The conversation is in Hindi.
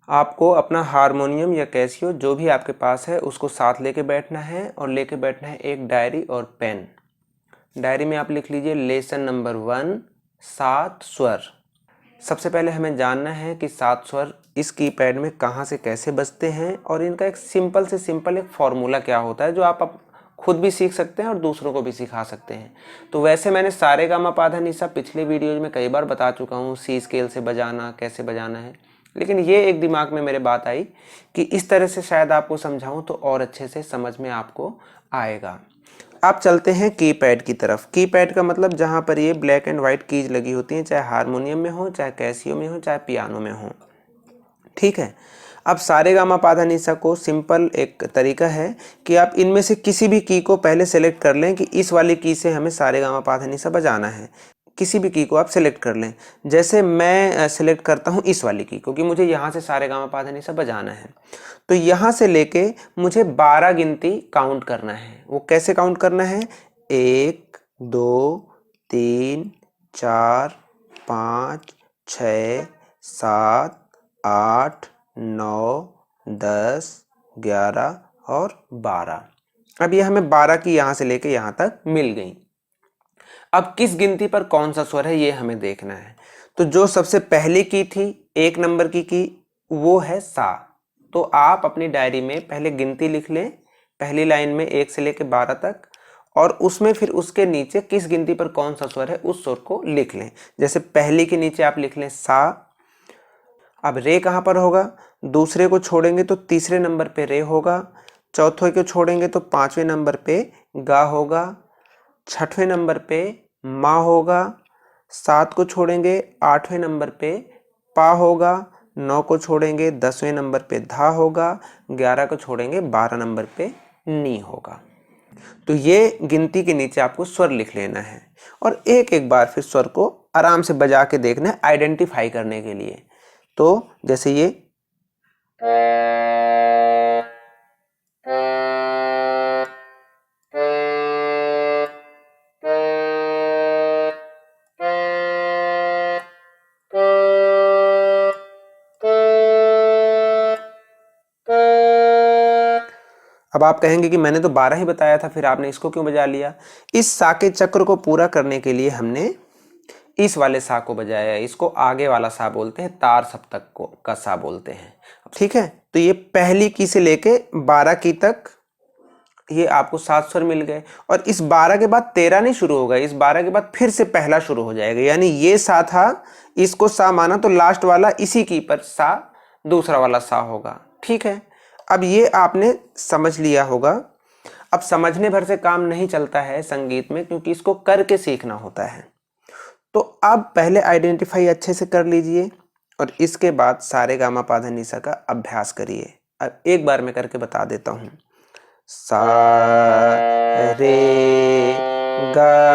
आपको अपना हारमोनियम या कैसियो जो भी आपके पास है उसको साथ लेके बैठना है और लेके बैठना है एक डायरी और पेन। डायरी में आप लिख लीजिए लेसन नंबर 1 सात स्वर। सबसे पहले हमें जानना है कि सात स्वर इस कीपैड में कहाँ से कैसे बजते हैं और इनका एक सिंपल से सिंपल एक फॉर्मूला क्या होता है जो आप खुद भी सीख सकते हैं और दूसरों को भी सिखा सकते हैं। तो वैसे मैंने सारे गामा पाधा निसा पिछले वीडियोज में कई बार बता चुका हूँ, सी स्केल से बजाना कैसे बजाना है, लेकिन ये एक दिमाग में मेरे बात आई कि इस तरह से शायद आपको समझाऊं तो और अच्छे से समझ में आपको आएगा। आप चलते हैं कीपैड की तरफ। कीपैड का मतलब जहाँ पर ये ब्लैक एंड वाइट कीज लगी होती हैं, चाहे हारमोनियम में हो, चाहे कैसियो में हो, चाहे पियानो में हो। ठीक है। अब सारेगामा पाधा निसा को सिंपल एक तरीका है कि आप इनमें से किसी भी की को पहले सेलेक्ट कर लें कि इस वाली की से हमें सारेगामा पाधा निसा बजाना है। किसी भी की को आप सेलेक्ट कर लें। जैसे मैं सेलेक्ट करता हूँ इस वाली की, क्योंकि मुझे यहाँ से सारेगामा पाधा निसा बजाना है। तो यहाँ से लेके मुझे 12 गिनती काउंट करना है। वो कैसे काउंट करना है? 1 2 3 4 5 6 7 8 9 10 11 और 12। अब ये हमें 12 की यहाँ से लेके यहाँ तक मिल गई। अब किस गिनती पर कौन सा स्वर है ये हमें देखना है। तो जो सबसे पहली की थी 1 नंबर की वो है सा। तो आप अपनी डायरी में पहले गिनती लिख लें, पहली लाइन में 1 से लेकर 12 तक, और उसमें फिर उसके नीचे किस गिनती पर कौन सा स्वर है उस स्वर को लिख लें। जैसे पहली के नीचे आप लिख लें सा। अब रे कहाँ पर होगा? दूसरे को छोड़ेंगे तो तीसरे नंबर पे रे होगा, चौथे को छोड़ेंगे तो 5वें नंबर पे गा होगा, 6वें नंबर पे मा होगा, 7 को छोड़ेंगे 8वें नंबर पे पा होगा, 9 को छोड़ेंगे 10वें नंबर पे धा होगा, 11 को छोड़ेंगे 12 नंबर पे नी होगा। तो ये गिनती के नीचे आपको स्वर लिख लेना है और एक एक बार फिर स्वर को आराम से बजा के देखना है आइडेंटिफाई करने के लिए। तो जैसे ये अब आप कहेंगे कि मैंने तो 12 ही बताया था, फिर आपने इसको क्यों बजा लिया? इस सा के चक्र को पूरा करने के लिए हमने इस वाले सा को बजाया है। इसको आगे वाला सा बोलते हैं, तार सप्तक को का सा बोलते हैं। ठीक है। तो ये पहली की से लेके 12 की तक ये आपको 7 स्वर मिल गए और इस 12 के बाद 13 नहीं शुरू होगा, इस 12 के बाद फिर से पहला शुरू हो जाएगा। यानी ये सा था, इसको सा माना तो लास्ट वाला इसी की पर सा दूसरा वाला सा होगा। ठीक है। अब ये आपने समझ लिया होगा। अब समझने भर से काम नहीं चलता है संगीत में, क्योंकि इसको करके सीखना होता है। तो अब पहले आइडेंटिफाई अच्छे से कर लीजिए और इसके बाद सारे गामा पाधा निसा का अभ्यास करिए। अब एक बार मैं करके बता देता हूं। सा रे गा